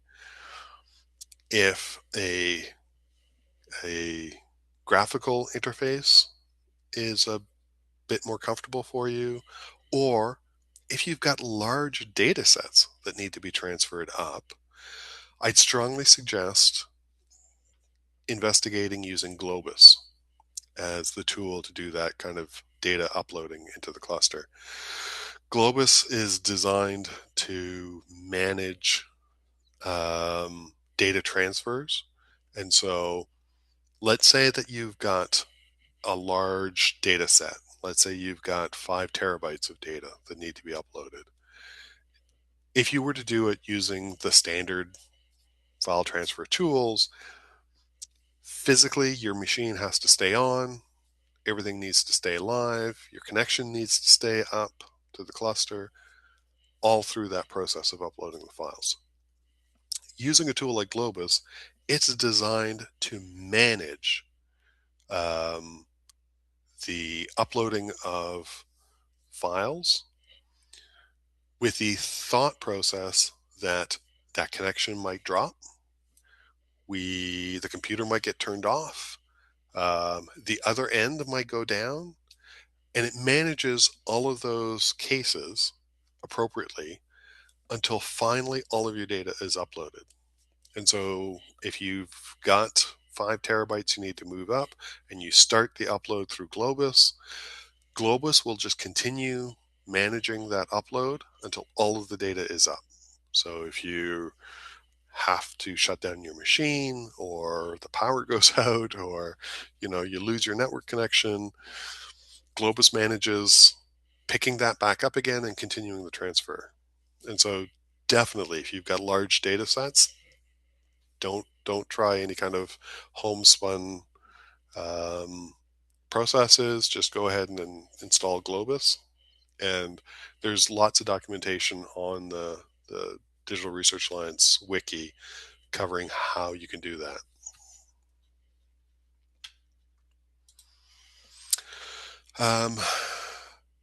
if a graphical interface is a bit more comfortable for you, or if you've got large data sets that need to be transferred up, I'd strongly suggest investigating using Globus as the tool to do that kind of data uploading into the cluster. Globus is designed to manage data transfers. And so let's say that you've got a large data set. Let's say you've got 5 terabytes of data that need to be uploaded. If you were to do it using the standard file transfer tools, physically your machine has to stay on, everything needs to stay live, your connection needs to stay up to the cluster, all through that process of uploading the files. Using a tool like Globus, it's designed to manage um, the uploading of files with the thought process that that connection might drop, the computer might get turned off, the other end might go down, and it manages all of those cases appropriately until finally all of your data is uploaded. And so if you've got 5 terabytes you need to move up and you start the upload through Globus, Globus will just continue managing that upload until all of the data is up. So if you have to shut down your machine or the power goes out or you lose your network connection, Globus manages picking that back up again and continuing the transfer. And so definitely if you've got large data sets, Don't try any kind of homespun um, processes. Just go ahead and install Globus. And there's lots of documentation on the Digital Research Alliance wiki covering how you can do that.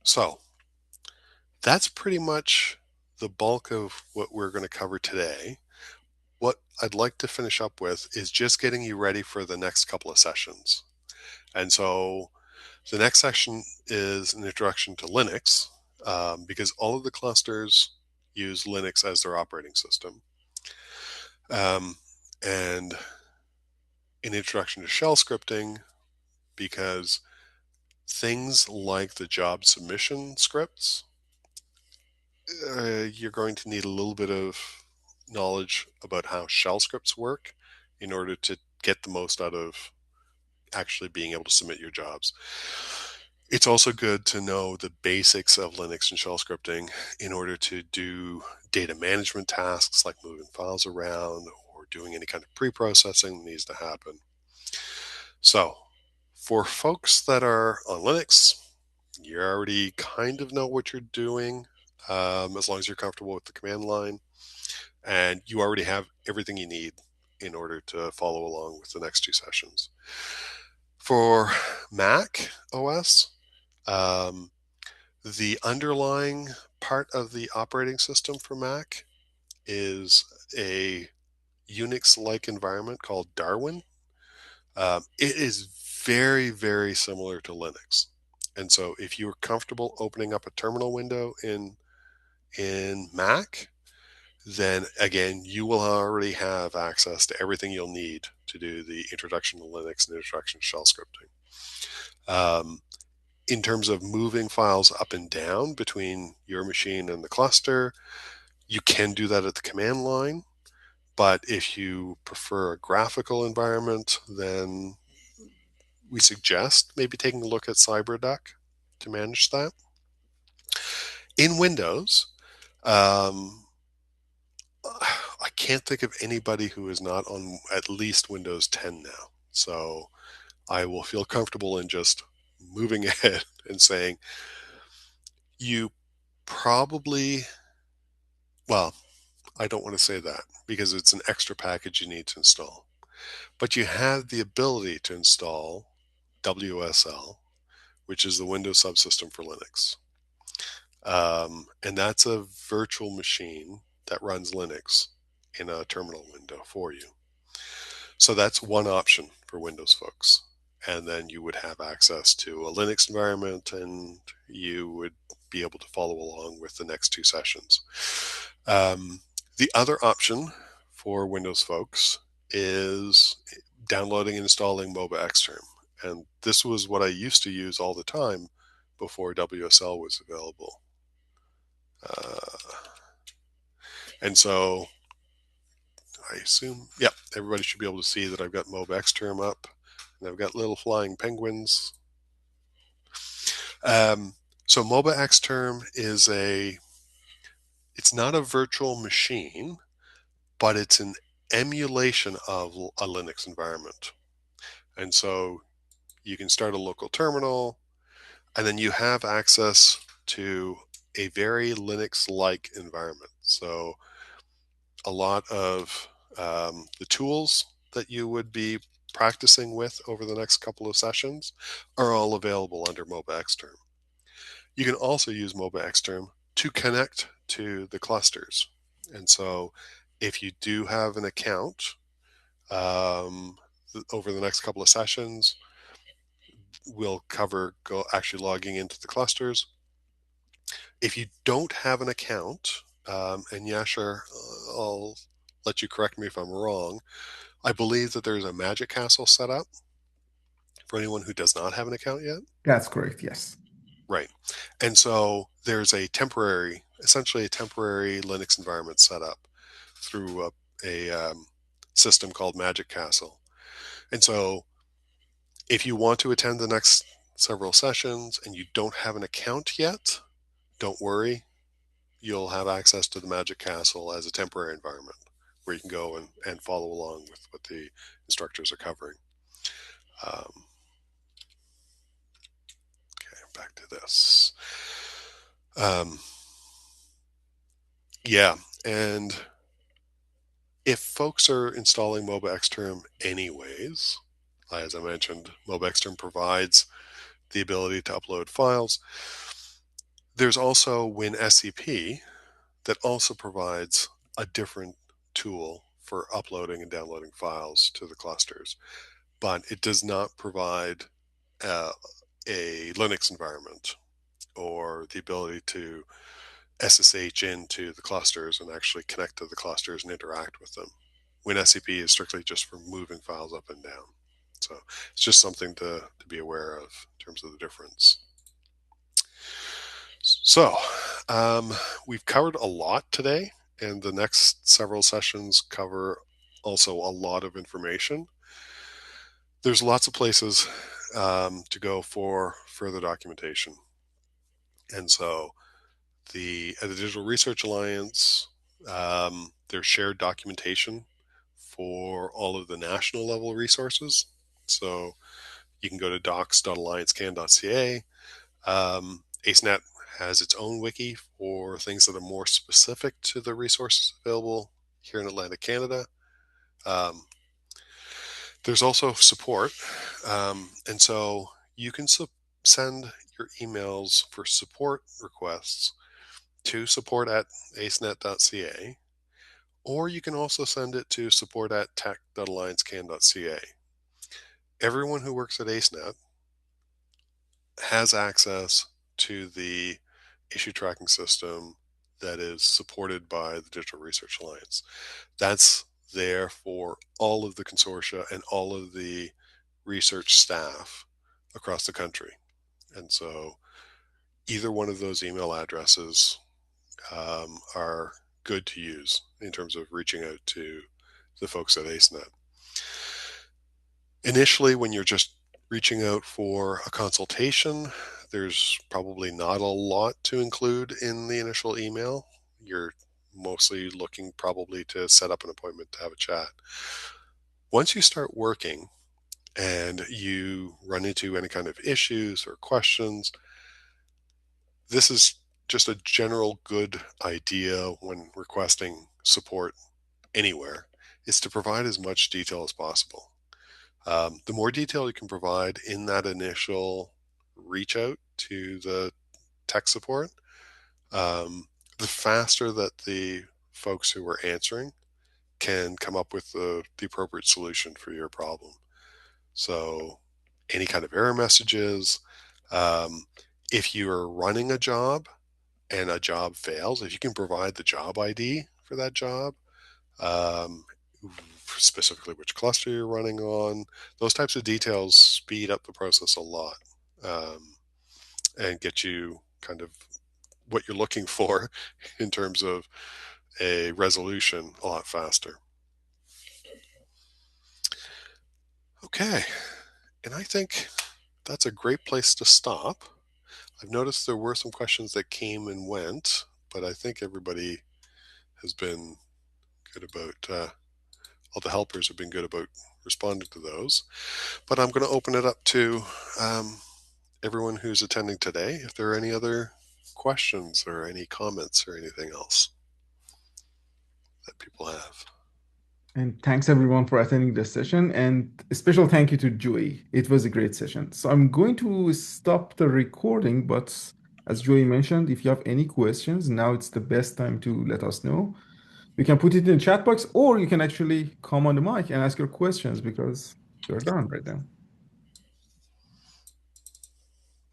So that's pretty much the bulk of what we're going to cover today. What I'd like to finish up with is just getting you ready for the next couple of sessions. And so the next section is an introduction to Linux, because all of the clusters use Linux as their operating system. And an introduction to shell scripting, because things like the job submission scripts, you're going to need a little bit of knowledge about how shell scripts work in order to get the most out of actually being able to submit your jobs. It's also good to know the basics of Linux and shell scripting in order to do data management tasks like moving files around or doing any kind of pre-processing that needs to happen. So for folks that are on Linux, you already kind of know what you're doing, as long as you're comfortable with the command line, and you already have everything you need in order to follow along with the next two sessions. For Mac OS, um, the underlying part of the operating system for Mac is a Unix-like environment called Darwin. It is very, very similar to Linux. And so if you're comfortable opening up a terminal window in Mac, then again, you will already have access to everything you'll need to do the introduction to Linux and introduction to shell scripting. In terms of moving files up and down between your machine and the cluster, you can do that at the command line. But if you prefer a graphical environment, then we suggest maybe taking a look at CyberDuck to manage that. In Windows, um, I can't think of anybody who is not on at least Windows 10 now. So I will feel comfortable in just moving ahead and saying you probably, well, I don't want to say that because it's an extra package you need to install. But you have the ability to install WSL, which is the Windows subsystem for Linux. And that's a virtual machine that runs Linux in a terminal window for you. So that's one option for Windows folks. And then you would have access to a Linux environment and you would be able to follow along with the next two sessions. The other option for Windows folks is downloading and installing MOBA Xterm. And this was what I used to use all the time before WSL was available. And so I assume, yeah, everybody should be able to see that I've got MOBA Xterm up and I've got little flying penguins. So MOBA Xterm is it's not a virtual machine, but it's an emulation of a Linux environment. And so you can start a local terminal, and then you have access to a very Linux-like environment. So a lot of the tools that you would be practicing with over the next couple of sessions are all available under MOBA Xterm. You can also use MOBA Xterm to connect to the clusters. And so if you do have an account, over the next couple of sessions, we'll cover actually logging into the clusters. If you don't have an account, and Yashar, I'll let you correct me if I'm wrong, I believe that there's a Magic Castle set up for anyone who does not have an account yet. That's correct, yes. Right. And so there's essentially a temporary Linux environment set up through a system called Magic Castle. And so if you want to attend the next several sessions and you don't have an account yet, don't worry. You'll have access to the Magic Castle as a temporary environment. where you can go and follow along with what the instructors are covering. Um, okay, back to this. Um, yeah, and if folks are installing MOBA Xterm anyways, as I mentioned, MOBA Xterm provides the ability to upload files. There's also WinSCP that also provides a different tool for uploading and downloading files to the clusters, but it does not provide uh, a Linux environment or the ability to SSH into the clusters and actually connect to the clusters and interact with them. WinSCP is strictly just for moving files up and down. So it's just something to be aware of in terms of the difference. So we've covered a lot today, and the next several sessions cover also a lot of information. There's lots of places to go for further documentation. And so the Digital Research Alliance, there's shared documentation for all of the national level resources. So you can go to docs.alliancecan.ca. ACENET has its own wiki for things that are more specific to the resources available here in Atlantic Canada. Um, there's also support. And so you can send your emails for support requests to support@acenet.ca, or you can also send it to support@tech.alliancecan.ca. Everyone who works at ACENET has access to the issue tracking system that is supported by the Digital Research Alliance. That's there for all of the consortia and all of the research staff across the country. And so either one of those email addresses are good to use in terms of reaching out to the folks at ACENET. Initially, when you're just reaching out for a consultation, there's probably not a lot to include in the initial email. You're mostly looking probably to set up an appointment to have a chat. Once you start working and you run into any kind of issues or questions, this is just a general good idea when requesting support anywhere, is to provide as much detail as possible. The more detail you can provide in that initial reach out to the tech support, the faster that the folks who are answering can come up with the appropriate solution for your problem. So any kind of error messages, if you are running a job and a job fails, if you can provide the job ID for that job, um, specifically which cluster you're running on, those types of details speed up the process a lot, and get you kind of what you're looking for in terms of a resolution a lot faster. Okay, and I think that's a great place to stop. I've noticed there were some questions that came and went, but I think everybody has been good about, all the helpers have been good about responding to those. But I'm going to open it up to everyone who's attending today. If there are any other questions or any comments or anything else that people have. And thanks everyone for attending this session. And a special thank you to Joey. It was a great session. So I'm going to stop the recording, but as Joey mentioned, if you have any questions, now it's the best time to let us know. You can put it in the chat box, or you can actually come on the mic and ask your questions because we're done right now.